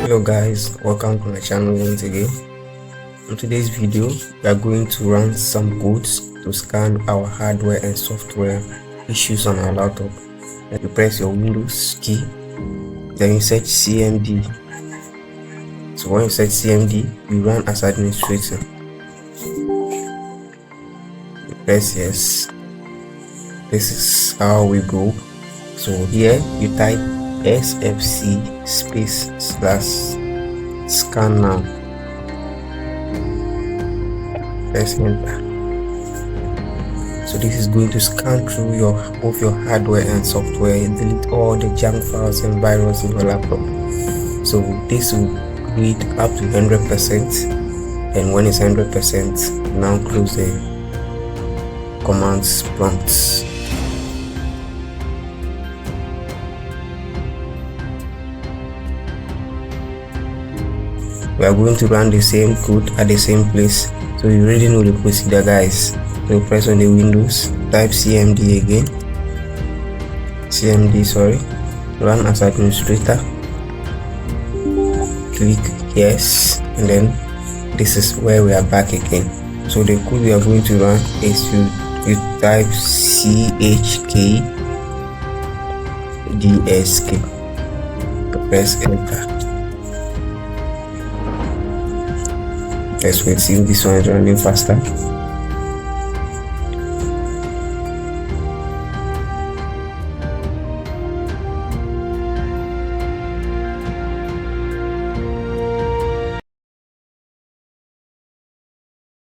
Hello guys, welcome to my channel once again. In today's video we are going to run some codes to scan our hardware and software issues on our laptop. You press your Windows key, then you search CMD. So when you search CMD, you run as administrator. You press yes. This is how we go. So here you type sfc /scan now. Press enter. So this is going to scan through both your hardware and software and delete all the junk files and viruses in your laptop. So this will read up to 100%, and when it's 100%, now close the commands prompts. We are going to run the same code at the same place, so you already know the procedure, guys. So press on the Windows, type CMD again, run as administrator, click yes, and then this is where we are back again. So the code we are going to run is you type chkdsk, press enter. Let's wait, see if this one is running faster.